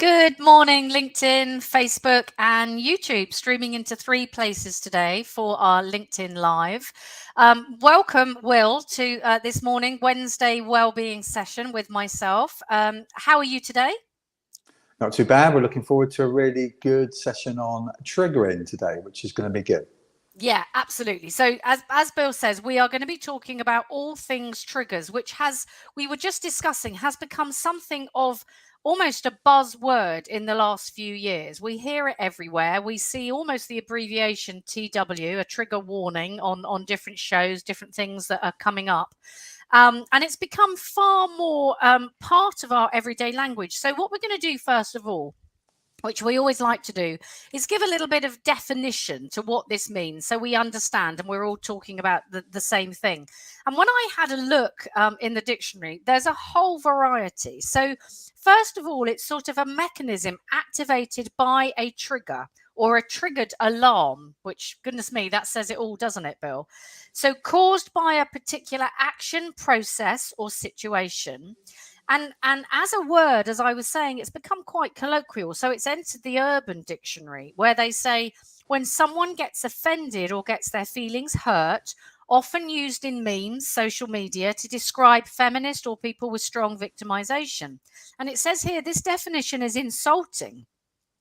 Good morning, LinkedIn, Facebook, and YouTube, streaming into 3 places today for our LinkedIn Live. Welcome, Will, to this morning, Wednesday wellbeing session with myself. How are you today? Not too bad. We're looking forward to a really good session on triggering today, which is going to be good. Yeah, absolutely. So as Bill says, we are going to be talking about all things triggers, which we were just discussing, has become something of almost a buzzword in the last few years. We hear it everywhere. We see almost the abbreviation TW, a trigger warning on different shows, different things that are coming up. And it's become far more part of our everyday language. So what we're going to do, first of all, which we always like to do, is give a little bit of definition to what this means so we understand and we're all talking about the same thing. And when I had a look in the dictionary, there's a whole variety. So first of all, it's sort of a mechanism activated by a trigger or a triggered alarm, which, goodness me, that says it all, doesn't it, Bill? So caused by a particular action, process, or situation. And as a word, as I was saying, it's become quite colloquial. So it's entered the Urban Dictionary, where they say when someone gets offended or gets their feelings hurt, often used in memes, social media, to describe feminist or people with strong victimization. And it says here, this definition is insulting.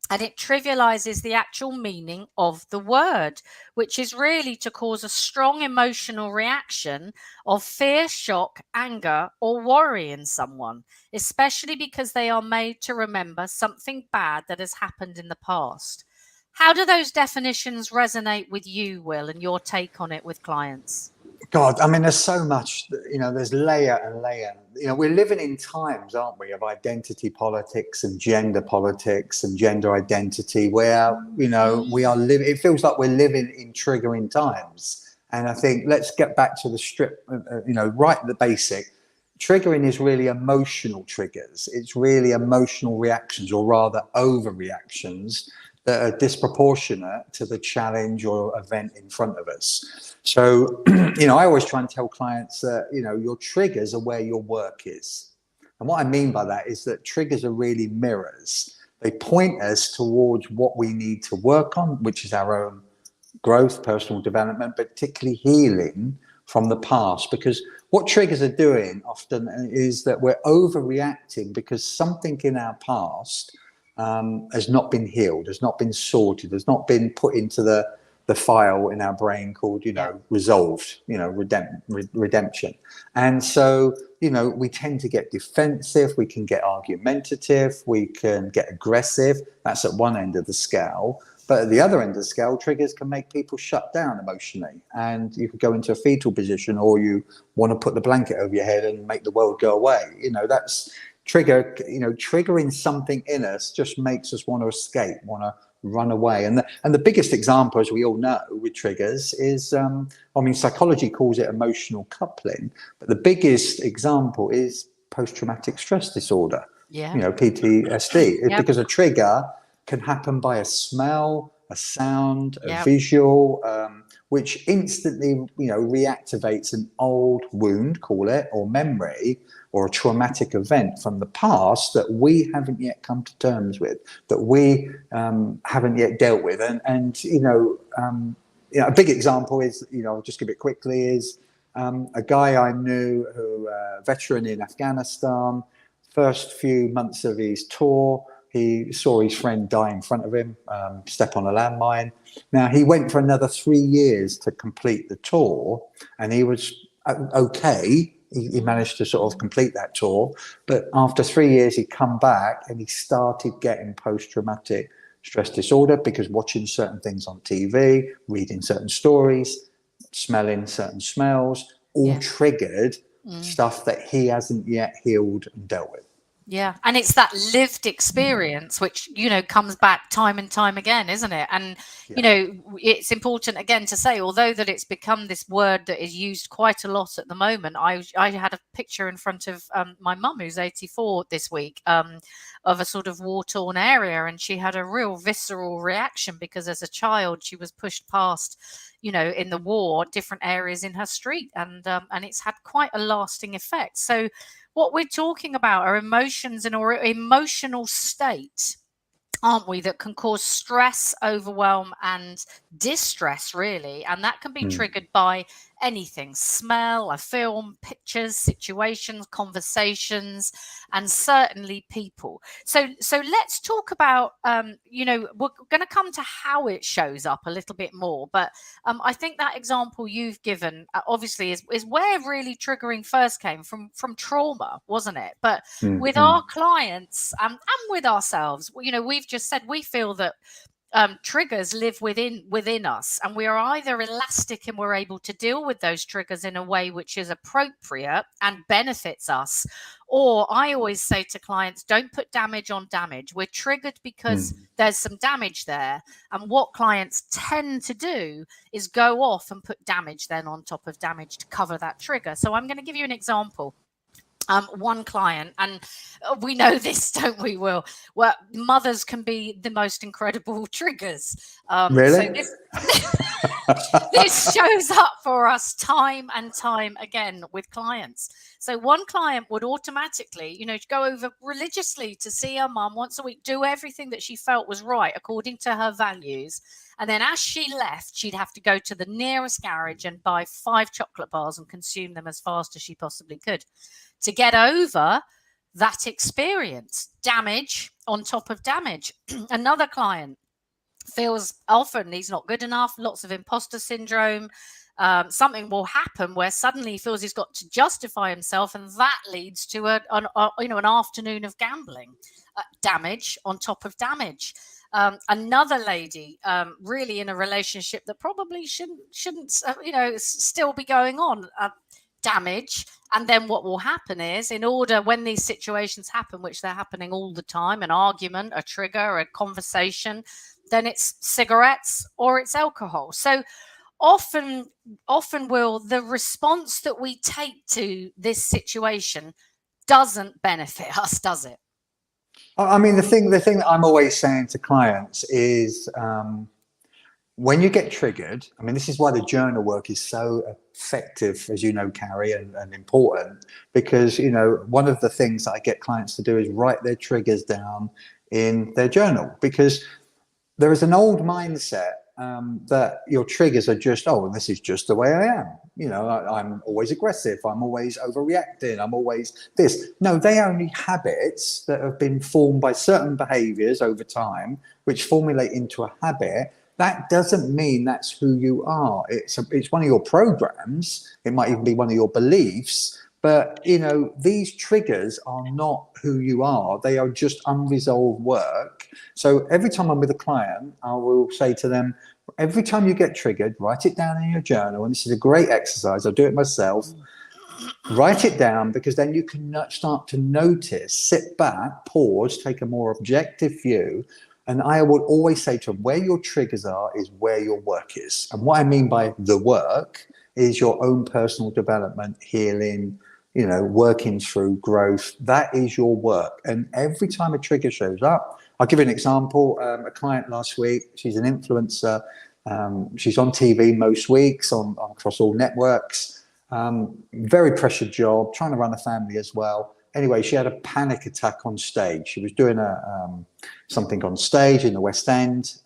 And it trivializes the actual meaning of the word, which is really to cause a strong emotional reaction of fear, shock, anger, or worry in someone, especially because they are made to remember something bad that has happened in the past. How do those definitions resonate with you, Will, and your take on it with clients? God, I mean, there's so much, there's layer and layer. We're living in times, aren't we, of identity politics and gender politics and gender identity where, we are living, it feels like we're living in triggering times. And I think let's get back to the strip, right at the basic. Triggering is really emotional triggers. It's really emotional reactions, or rather overreactions, that are disproportionate to the challenge or event in front of us. So, I always try and tell clients that, your triggers are where your work is. And what I mean by that is that triggers are really mirrors. They point us towards what we need to work on, which is our own growth, personal development, but particularly healing from the past. Because what triggers are doing often is that we're overreacting because something in our past has not been healed, has not been sorted, has not been put into the file in our brain called, resolved, redemption. And so, we tend to get defensive, we can get argumentative, we can get aggressive. That's at one end of the scale. But at the other end of the scale, triggers can make people shut down emotionally. And you could go into a fetal position, or you want to put the blanket over your head and make the world go away. That's triggering something in us just makes us want to escape, want to run away. And the biggest example, as we all know, with triggers is, psychology calls it emotional coupling, but the biggest example is post-traumatic stress disorder, PTSD. It's because a trigger can happen by a smell, a sound, a visual, which instantly, reactivates an old wound, call it, or memory, or a traumatic event from the past that we haven't yet come to terms with, that we haven't yet dealt with. And a big example is, I'll just give it quickly, is a guy I knew who, veteran in Afghanistan, first few months of his tour, he saw his friend die in front of him, step on a landmine. Now, he went for another 3 years to complete the tour, and he was okay. He managed to sort of complete that tour. But after 3 years, he'd come back and he started getting post-traumatic stress disorder because watching certain things on TV, reading certain stories, smelling certain smells, all triggered stuff that he hasn't yet healed and dealt with. Yeah. And it's that lived experience, which, comes back time and time again, isn't it? And, it's important, again, to say, although that it's become this word that is used quite a lot at the moment, I had a picture in front of my mum, who's 84 this week, of a sort of war-torn area. And she had a real visceral reaction because as a child, she was pushed past, in the war, different areas in her street. And it's had quite a lasting effect. So what we're talking about are emotions and or emotional state, aren't we, that can cause stress, overwhelm, and distress, really. And that can be triggered by anything: smell, a film, pictures, situations, conversations, and certainly people. So let's talk about, we're going to come to how it shows up a little bit more. But I think that example you've given, obviously, is where really triggering first came from trauma, wasn't it? But with our clients and with ourselves, we've just said we feel that triggers live within us, and we are either elastic and we're able to deal with those triggers in a way which is appropriate and benefits us, or I always say to clients, don't put damage on damage. We're triggered because there's some damage there, and what clients tend to do is go off and put damage then on top of damage to cover that trigger. So I'm going to give you an example. One client, and we know this, don't we, Will? Well, mothers can be the most incredible triggers. Really? So this shows up for us time and time again with clients. So one client would automatically, go over religiously to see her mum once a week, do everything that she felt was right according to her values. And then as she left, she'd have to go to the nearest garage and buy 5 chocolate bars and consume them as fast as she possibly could to get over that experience. Damage on top of damage. Another client feels often he's not good enough, lots of imposter syndrome. Something will happen where suddenly he feels he's got to justify himself, and that leads to an afternoon of gambling. Damage on top of damage. Another lady, really in a relationship that probably shouldn't still be going on. Damage. And then what will happen is, in order, when these situations happen, which they're happening all the time, an argument, a trigger, a conversation, then it's cigarettes or it's alcohol. So often Will, the response that we take to this situation doesn't benefit us, does it? I mean, the thing that I'm always saying to clients is, when you get triggered, I mean, this is why the journal work is so effective, as you know, Carrie, and important, because, one of the things that I get clients to do is write their triggers down in their journal, because there is an old mindset that your triggers are just, this is just the way I am. I'm always aggressive. I'm always overreacting. I'm always this. No, they are only habits that have been formed by certain behaviors over time, which formulate into a habit. That doesn't mean that's who you are. It's one of your programs. It might even be one of your beliefs. But, these triggers are not who you are. They are just unresolved work. So every time I'm with a client, I will say to them, every time you get triggered, write it down in your journal. And this is a great exercise. I do it myself. Write it down, because then you can start to notice, sit back, pause, take a more objective view. And I would always say to them, where your triggers are is where your work is. And what I mean by the work is your own personal development, healing, working through growth. That is your work. And every time a trigger shows up, I'll give you an example. A client last week, she's an influencer. She's on TV most weeks, across all networks. Very pressured job, trying to run a family as well. Anyway, she had a panic attack on stage. She was doing something on stage in the West End,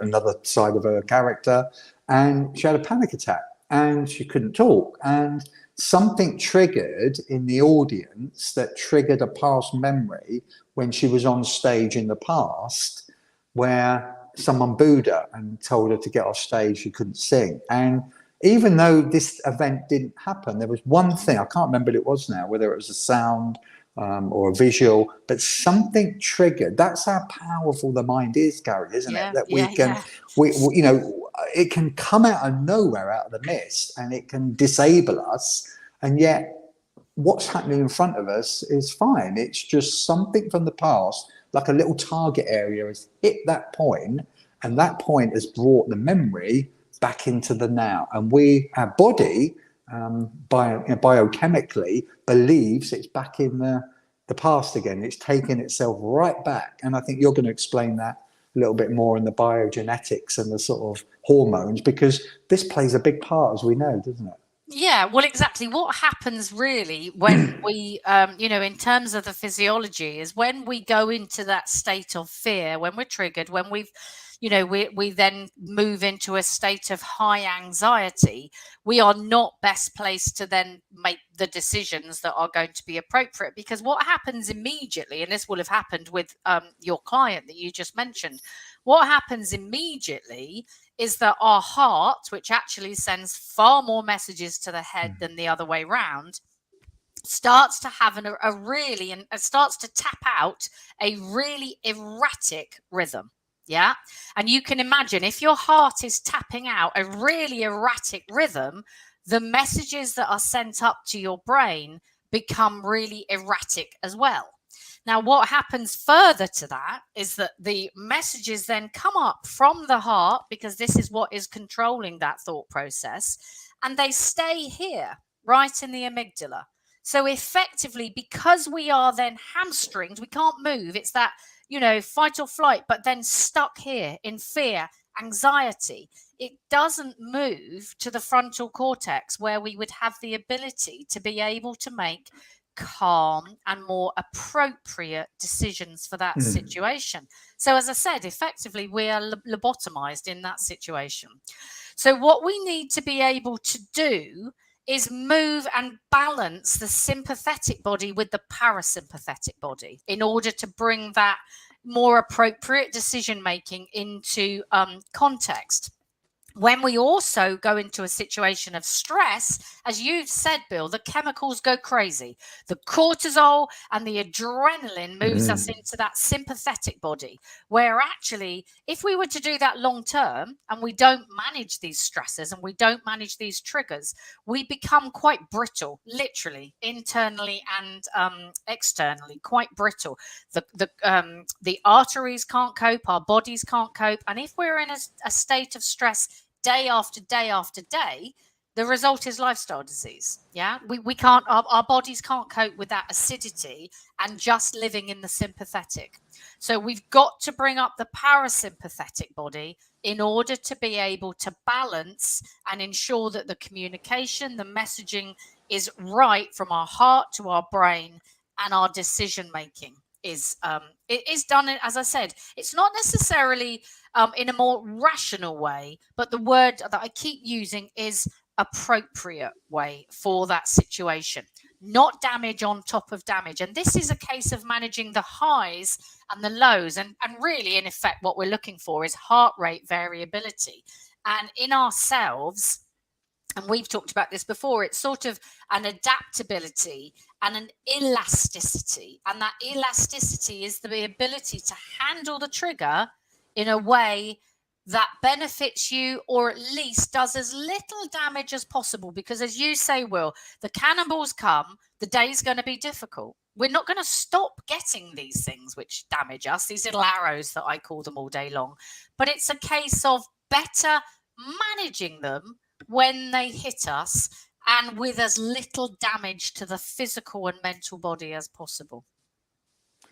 another side of her character, and she had a panic attack and she couldn't talk. And something triggered in the audience that triggered a past memory when she was on stage in the past, where someone booed her and told her to get off stage. She couldn't sing. And even though this event didn't happen, there was one thing, I can't remember what it was now, whether it was a sound or a visual, but something triggered. That's how powerful the mind is, Gary, isn't it? That it can come out of nowhere, out of the mist, and it can disable us. And yet what's happening in front of us is fine. It's just something from the past, like a little target area has hit that point, and that point has brought the memory back into the now. And our body, biochemically, believes it's back in the past again. It's taking itself right back. And I think you're going to explain that a little bit more in the biogenetics and the sort of hormones, because this plays a big part, as we know, doesn't it? Yeah, well, exactly. What happens really when we, in terms of the physiology, is when we go into that state of fear, when we're triggered, when we then move into a state of high anxiety, we are not best placed to then make the decisions that are going to be appropriate. Because what happens immediately, and this will have happened with your client that you just mentioned, what happens immediately is that our heart, which actually sends far more messages to the head than the other way round, starts to have starts to tap out a really erratic rhythm. Yeah. And you can imagine, if your heart is tapping out a really erratic rhythm, the messages that are sent up to your brain become really erratic as well. Now, what happens further to that is that the messages then come up from the heart, because this is what is controlling that thought process, and they stay here, right in the amygdala. So effectively, because we are then hamstringed, we can't move. It's that, fight or flight, but then stuck here in fear, anxiety. It doesn't move to the frontal cortex, where we would have the ability to be able to make calm and more appropriate decisions for that situation. So, as I said, effectively, we are lobotomized in that situation. So, what we need to be able to do is move and balance the sympathetic body with the parasympathetic body in order to bring that more appropriate decision making into context. When we also go into a situation of stress, as you've said, Bill, the chemicals go crazy. The cortisol and the adrenaline moves us into that sympathetic body, where actually, if we were to do that long term and we don't manage these stresses and we don't manage these triggers, we become quite brittle, literally, internally and externally, quite brittle. The arteries can't cope, our bodies can't cope. And if we're in a state of stress day after day after day, the result is lifestyle disease. Yeah, we can't, our bodies can't cope with that acidity and just living in the sympathetic. So we've got to bring up the parasympathetic body in order to be able to balance and ensure that the communication, the messaging is right from our heart to our brain, and our decision making is it is done, as I said, it's not necessarily in a more rational way, but the word that I keep using is appropriate way for that situation, not damage on top of damage. And this is a case of managing the highs and the lows, and really, in effect, what we're looking for is heart rate variability. And in ourselves, and we've talked about this before, it's sort of an adaptability and an elasticity. And that elasticity is the ability to handle the trigger in a way that benefits you, or at least does as little damage as possible. Because, as you say, Will, the cannonballs come, the day's going to be difficult. We're not going to stop getting these things which damage us, these little arrows that I call them all day long. But it's a case of better managing them when they hit us, and with as little damage to the physical and mental body as possible.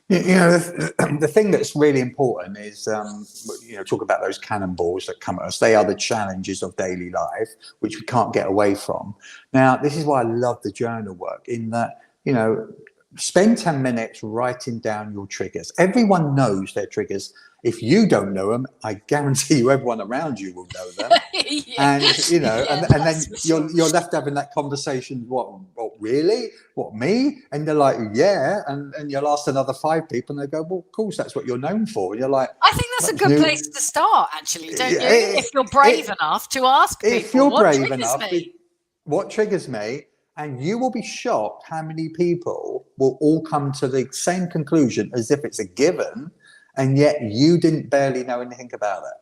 The thing that's really important is, talk about those cannonballs that come at us. They are the challenges of daily life, which we can't get away from. Now, this is why I love the journal work, in that, spend 10 minutes writing down your triggers. Everyone knows their triggers. If you don't know them, I guarantee you everyone around you will know them. Yeah. And then you're left having that conversation. What really? What, me? And they're like, yeah. And you'll ask another 5 people, and they go, well, of course, that's what you're known for. And you're like, I think that's a good place to start, actually, don't you? If you're brave enough to ask people, if you're brave enough, what triggers me? And you will be shocked how many people will all come to the same conclusion as if it's a given, and yet you didn't barely know anything about it.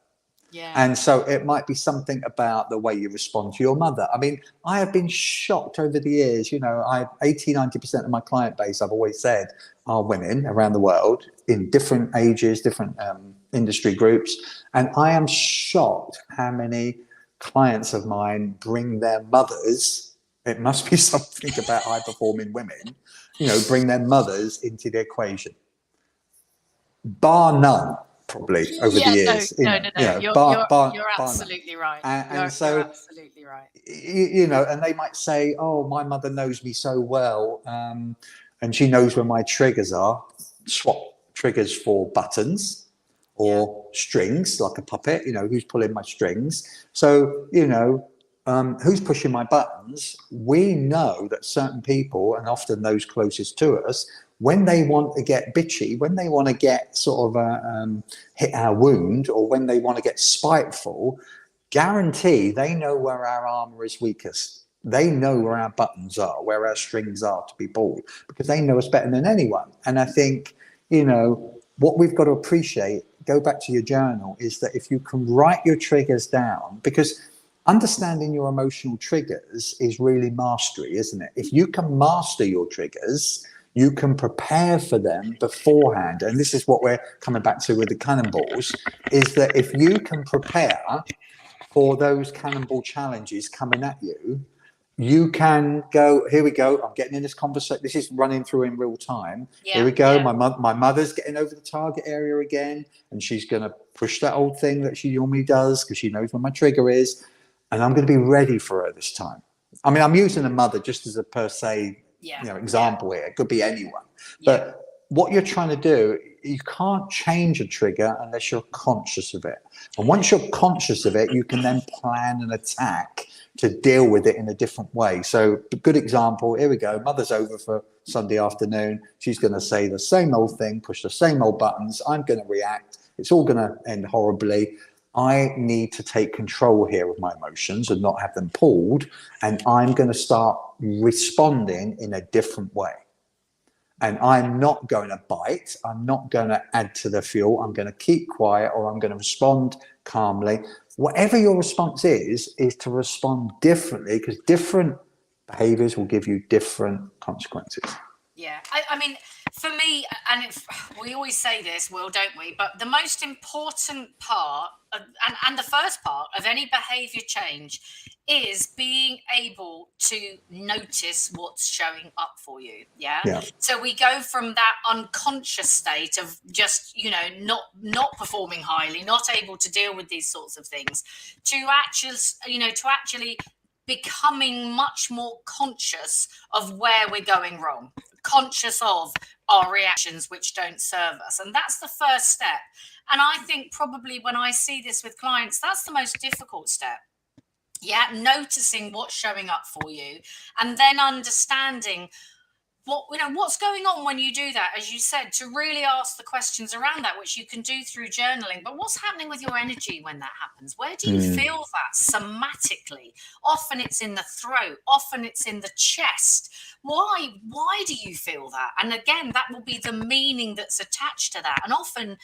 Yeah. And so it might be something about the way you respond to your mother. I mean, I have been shocked over the years. 80-90% of my client base, I've always said, are women around the world in different ages, different industry groups. And I am shocked how many clients of mine bring their mothers. It must be something about high-performing women, bring their mothers into the equation. Bar none. probably over the years. No. You're bar none. absolutely right. And You're so, absolutely right. you know, and they might say, "Oh, my mother knows me so well, and she knows where my triggers are." Swap triggers for buttons or strings, like a puppet. You know, who's pulling my strings? So, you know, who's pushing my buttons? We know that certain people, and often those closest to us, when they want to get bitchy, when they want to get sort of hit our wound, or when they want to get spiteful, guarantee they know where our armor is weakest. They know where our buttons are, where our strings are to be pulled, because they know us better than anyone. And I think, you know, what we've got to appreciate, go back to your journal, is that if you can write your triggers down, because understanding your emotional triggers is really mastery, isn't it? If you can master your triggers, you can prepare for them beforehand. And this is what we're coming back to with the cannonballs, is that if you can prepare for those cannonball challenges coming at you, you can go, here we go, I'm getting in this conversation, this is running through in real time. Here we go, my mother's getting over the target area again, and she's going to push that old thing that she normally does because she knows where my trigger is, and I'm going to be ready for her this time. I mean, I'm using a mother just as a per se example here. It could be anyone. But what you're trying to do, you can't change a trigger unless you're conscious of it. And once you're conscious of it, you can then plan an attack to deal with it in a different way. So a good example, here we go. Mother's over for Sunday afternoon. She's going to say the same old thing, push the same old buttons. I'm going to react. It's all going to end horribly. I need to take control here of my emotions and not have them pulled. And I'm going to start responding in a different way. And I'm not going to bite. I'm not going to add to the fuel. I'm going to keep quiet, or I'm going to respond calmly. Whatever your response is to respond differently, because different behaviors will give you different consequences. Yeah, I mean, for me, and we always say this, Will, don't we? But the most important part, and the first part of any behavior change, is being able to notice what's showing up for you. Yeah. So we go from that unconscious state of just, you know, not performing highly, not able to deal with these sorts of things, to actually becoming much more conscious of where we're going wrong, conscious of our reactions which don't serve us. And that's the first step. And I think probably when I see this with clients, that's the most difficult step. Yeah, noticing what's showing up for you, and then understanding what's going on when you do that, as you said, to really ask the questions around that, which you can do through journaling. But what's happening with your energy when that happens? Where do you feel that somatically? Often it's in the throat, often it's in the chest. Why do you feel that? And again, that will be the meaning that's attached to that. And often,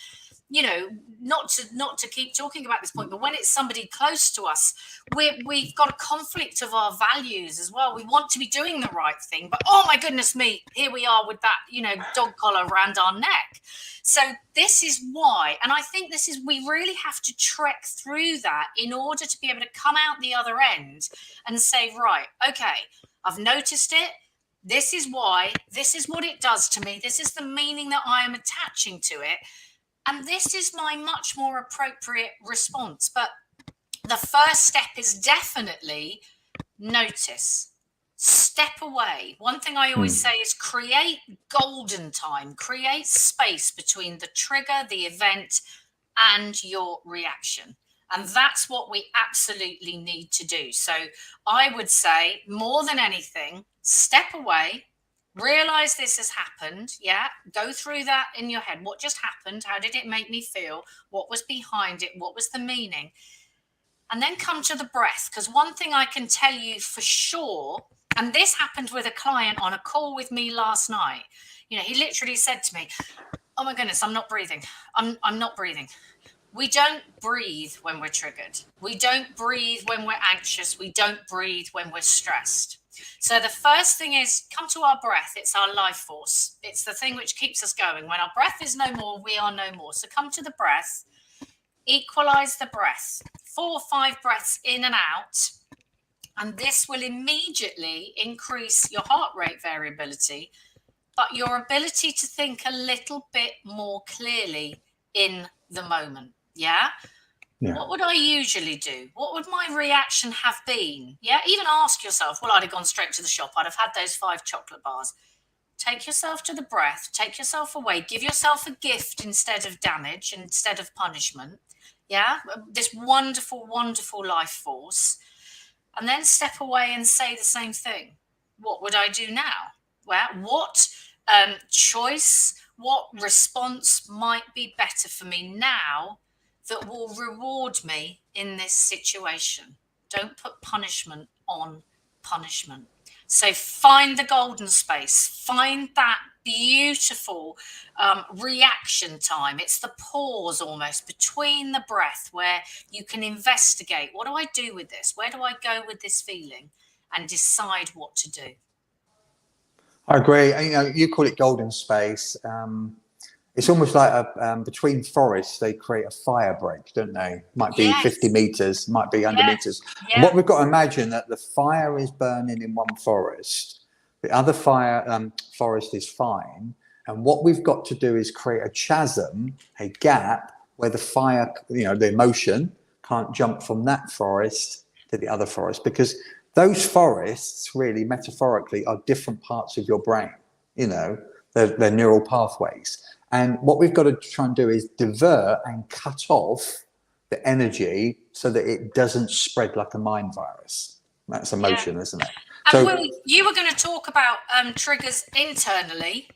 you know, not to keep talking about this point, but when it's somebody close to us, we've got a conflict of our values as well. We want to be doing the right thing, but oh my goodness me, here we are with that, you know, dog collar around our neck. So this is why, and I think we really have to trek through that in order to be able to come out the other end and say, right, okay, I've noticed it. This is why, this is what it does to me. This is the meaning that I am attaching to it. And this is my much more appropriate response. But the first step is definitely notice. Step away. One thing I always say is create golden time, create space between the trigger, the event, and your reaction. And that's what we absolutely need to do. So I would say, more than anything, step away. Realize this has happened. Yeah. Go through that in your head. What just happened? How did it make me feel? What was behind it? What was the meaning? And then come to the breath. Because one thing I can tell you for sure, and this happened with a client on a call with me last night. You know, he literally said to me, oh my goodness, I'm not breathing. I'm not breathing. We don't breathe when we're triggered. We don't breathe when we're anxious. We don't breathe when we're stressed. So the first thing is come to our breath. It's our life force. It's the thing which keeps us going. When our breath is no more, we are no more. So come to the breath, equalize the breath, 4 or 5 breaths in and out. And this will immediately increase your heart rate variability, but your ability to think a little bit more clearly in the moment. Yeah. What would I usually do? What would my reaction have been? Yeah. Even ask yourself, well, I'd have gone straight to the shop. I'd have had those 5 chocolate bars. Take yourself to the breath, take yourself away, give yourself a gift instead of damage, instead of punishment. Yeah. This wonderful, wonderful life force. And then step away and say the same thing. What would I do now? Well, what choice, what response might be better for me now that will reward me in this situation? Don't put punishment on punishment. So find the golden space, find that beautiful reaction time. It's the pause almost between the breath where you can investigate, what do I do with this? Where do I go with this feeling? And decide what to do. I agree. You call it golden space. It's almost like between forests, they create a fire break, don't they? Might be 50 meters, might be 100 meters. And what we've got to imagine that the fire is burning in one forest, the other forest is fine. And what we've got to do is create a chasm, a gap where the fire, the emotion can't jump from that forest to the other forest, because those forests really metaphorically are different parts of your brain, they're neural pathways. And what we've got to try and do is divert and cut off the energy so that it doesn't spread like a mind virus. That's emotion, isn't it? And Will, you were going to talk about triggers internally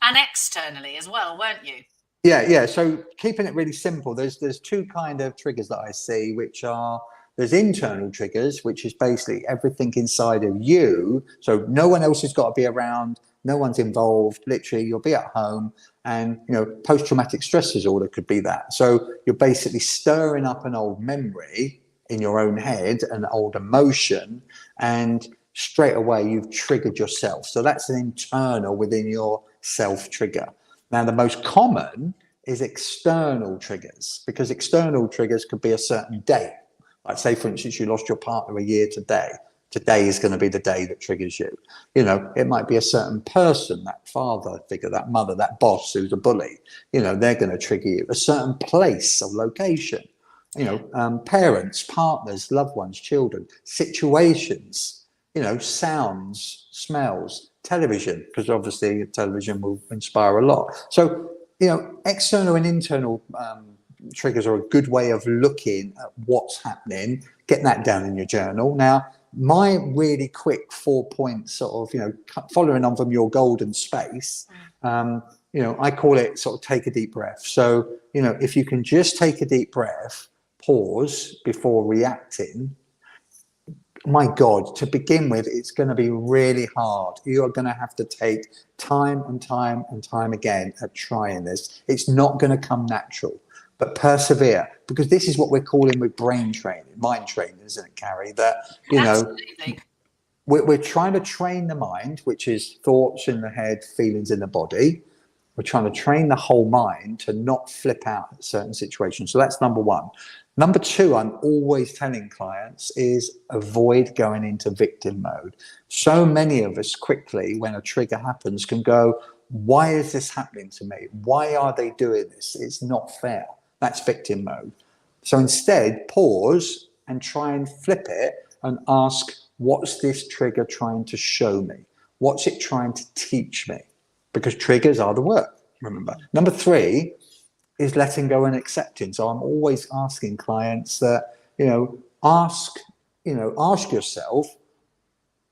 and externally as well, weren't you? Yeah. So keeping it really simple, there's 2 kind of triggers that I see, which are, there's internal triggers, which is basically everything inside of you. So no one else has got to be around. No one's involved. Literally, you'll be at home, and post-traumatic stress disorder could be that. So you're basically stirring up an old memory in your own head, an old emotion, and straight away you've triggered yourself. So that's an internal within your self trigger. Now, the most common is external triggers, because external triggers could be a certain date. Like, say, for instance, you lost your partner a year today. Today is going to be the day that triggers you. It might be a certain person, that father figure, that mother, that boss who's a bully. They're going to trigger you. A certain place or location. Parents, partners, loved ones, children, situations. Sounds, smells, television, because obviously television will inspire a lot. So, external and internal triggers are a good way of looking at what's happening. Get that down in your journal. Now, my really quick 4 points, sort of, following on from your golden space, I call it sort of take a deep breath. So, if you can just take a deep breath, pause before reacting. My God, to begin with, it's going to be really hard. You are going to have to take time and time and time again at trying this. It's not going to come natural. But persevere, because this is what we're calling with brain training, mind training, isn't it, Carrie? That, we're trying to train the mind, which is thoughts in the head, feelings in the body. We're trying to train the whole mind to not flip out at certain situations. So that's number 1. Number 2, I'm always telling clients, is avoid going into victim mode. So many of us quickly, when a trigger happens, can go, why is this happening to me? Why are they doing this? It's not fair. That's victim mode. So instead, pause and try and flip it and ask, what's this trigger trying to show me? What's it trying to teach me? Because triggers are the work, remember. Number 3 is letting go and accepting. So I'm always asking clients that, ask yourself,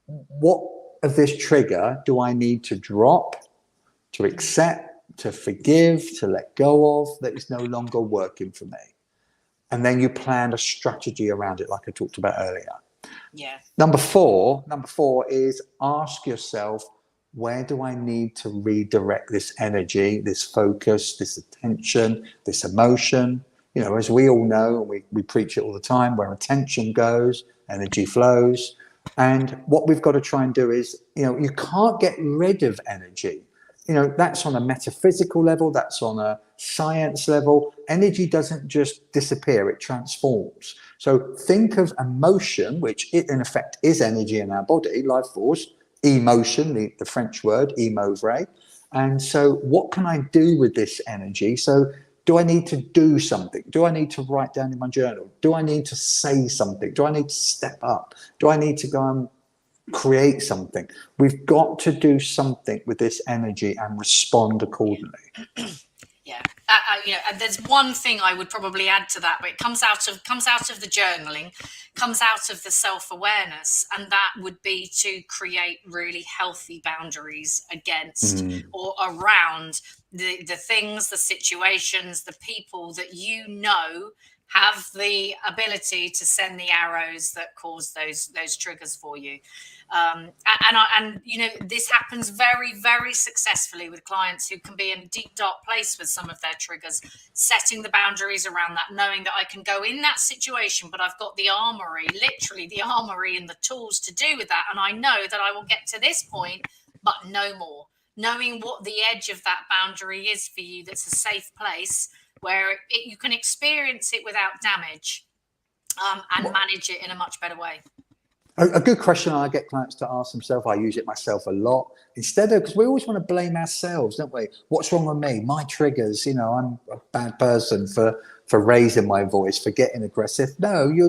what of this trigger do I need to drop, to accept, to forgive, to let go of, that is no longer working for me? And then you plan a strategy around it, like I talked about earlier. Yeah. Number four is ask yourself, where do I need to redirect this energy, this focus, this attention, this emotion? As we all know, we preach it all the time, where attention goes, energy flows. And what we've got to try and do is, you can't get rid of energy. That's on a metaphysical level, that's on a science level. Energy doesn't just disappear, it transforms. So think of emotion, which in effect is energy in our body, life force, emotion, the French word, émouvre. And so what can I do with this energy? So Do I need to do something? Do I need to write down in my journal? Do I need to say something? Do I need to step up? Do I need to go and create something? We've got to do something with this energy and respond accordingly. Yeah, and there's one thing I would probably add to that, but it comes out of the journaling, comes out of the self-awareness, and that would be to create really healthy boundaries against or around the things, the situations, the people that have the ability to send the arrows that cause those triggers for you. And this happens very, very successfully with clients who can be in a deep, dark place with some of their triggers, setting the boundaries around that, knowing that I can go in that situation, but I've got the armory, literally the armory and the tools to do with that. And I know that I will get to this point, but no more. Knowing what the edge of that boundary is for you, that's a safe place where you can experience it without damage, and manage it in a much better way. A good question I get clients to ask themselves, I use it myself a lot, instead of, because we always want to blame ourselves, don't we? What's wrong with me? My triggers, I'm a bad person for raising my voice, for getting aggressive. No, you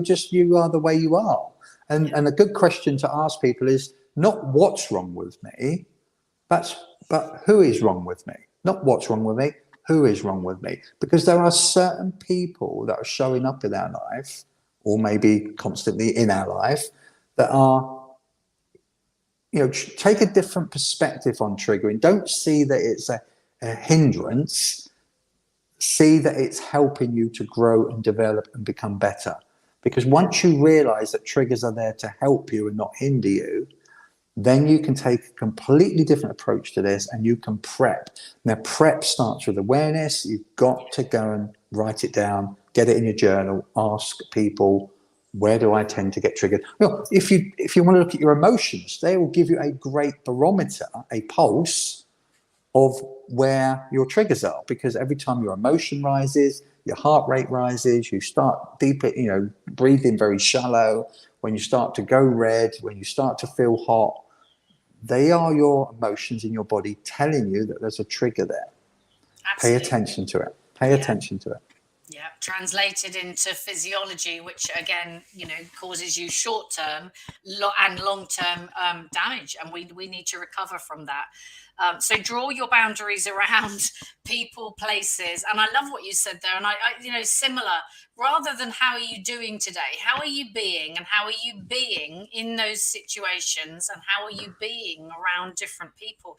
are the way you are. And a good question to ask people is not what's wrong with me, but who is wrong with me? Not what's wrong with me, who is wrong with me? Because there are certain people that are showing up in our life, or maybe constantly in our life, that are, take a different perspective on triggering. Don't see that it's a hindrance. See that it's helping you to grow and develop and become better. Because once you realize that triggers are there to help you and not hinder you, then you can take a completely different approach to this, and you can prep. Now, prep starts with awareness. You've got to go and write it down, get it in your journal, ask people, where do I tend to get triggered? Well, if you want to look at your emotions, they will give you a great barometer, a pulse of where your triggers are, because every time your emotion rises, your heart rate rises, you start deeper, breathing very shallow, when you start to go red, when you start to feel hot, they are your emotions in your body telling you that there's a trigger there. Absolutely. Pay attention to it. Pay attention to it. Yeah, translated into physiology, which again, causes you short-term and long-term damage, and we need to recover from that. So draw your boundaries around people, places, and I love what you said there. And I similar. Rather than how are you doing today, how are you being, and how are you being in those situations, and how are you being around different people?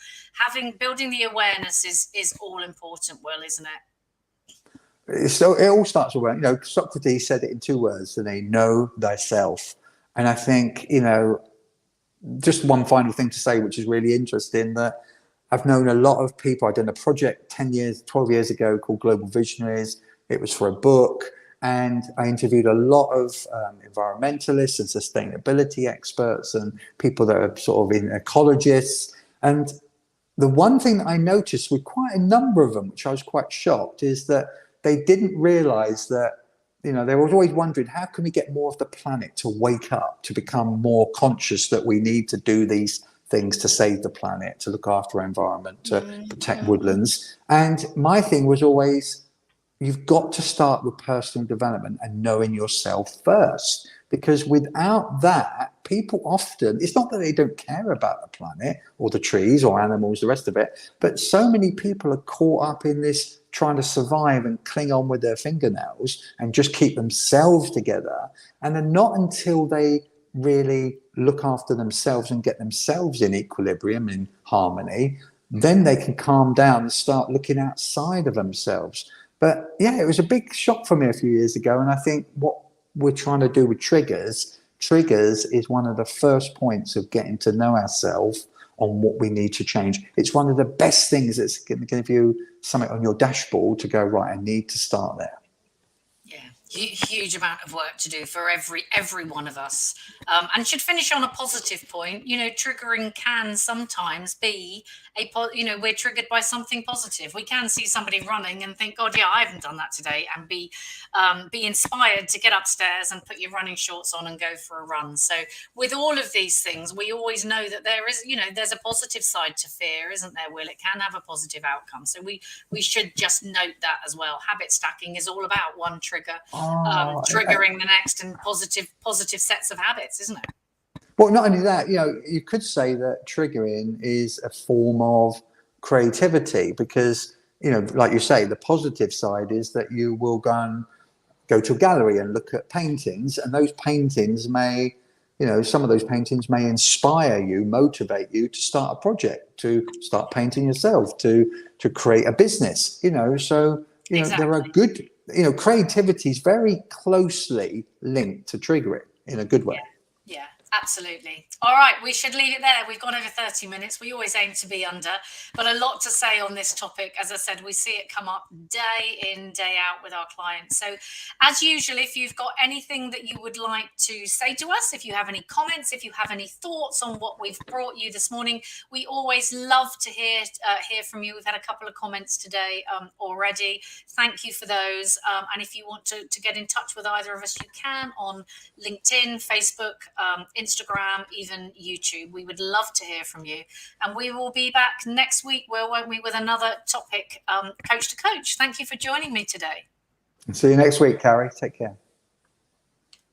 Building the awareness is all important, Will, isn't it? So it all starts with, Socrates said it in 2 words, didn't he? Know thyself. And I think, just one final thing to say, which is really interesting, that I've known a lot of people. I've done a project 12 years ago called Global Visionaries. It was for a book. And I interviewed a lot of environmentalists and sustainability experts and people that are sort of ecologists. And the one thing that I noticed with quite a number of them, which I was quite shocked, is that they didn't realize that, they were always wondering, how can we get more of the planet to wake up, to become more conscious that we need to do these things to save the planet, to look after our environment, to protect woodlands. And my thing was always, you've got to start with personal development and knowing yourself first. Because without that, people often, it's not that they don't care about the planet or the trees or animals, the rest of it, but so many people are caught up in this trying to survive and cling on with their fingernails and just keep themselves together. And then not until they really look after themselves and get themselves in equilibrium, in harmony, then they can calm down and start looking outside of themselves. But yeah, it was a big shock for me a few years ago. And I think what we're trying to do with triggers is one of the first points of getting to know ourselves on what we need to change. It's one of the best things that's going to give you something on your dashboard to go, right, I need to start there. Yeah, Huge amount of work to do for every one of us, and should finish on a positive point. Triggering can sometimes be we're triggered by something positive. We can see somebody running and think, God, yeah, I haven't done that today, and be inspired to get upstairs and put your running shorts on and go for a run. So with all of these things, we always know that there's a positive side to fear, isn't there, Will? It can have a positive outcome. So we should just note that as well. Habit stacking is all about one trigger triggering the next, and positive sets of habits, isn't it? Well, not only that, you could say that triggering is a form of creativity, because, like you say, the positive side is that you will go to a gallery and look at paintings, and those paintings may, some of those paintings may inspire you, motivate you to start a project, to start painting yourself, to create a business, so, Exactly. there are good, creativity is very closely linked to triggering in a good way. Yeah, absolutely. All right, we should leave it there. We've gone over 30 minutes. We always aim to be under, but a lot to say on this topic. As I said, we see it come up day in, day out with our clients. So as usual, if you've got anything that you would like to say to us, if you have any comments, if you have any thoughts on what we've brought you this morning, we always love to hear from you. We've had a couple of comments today already. Thank you for those. And if you want to get in touch with either of us, you can on LinkedIn, Facebook, Instagram, even YouTube. We would love to hear from you. And we will be back next week, won't we, with another topic, coach to coach. Thank you for joining me today. See you next week, Carrie. Take care.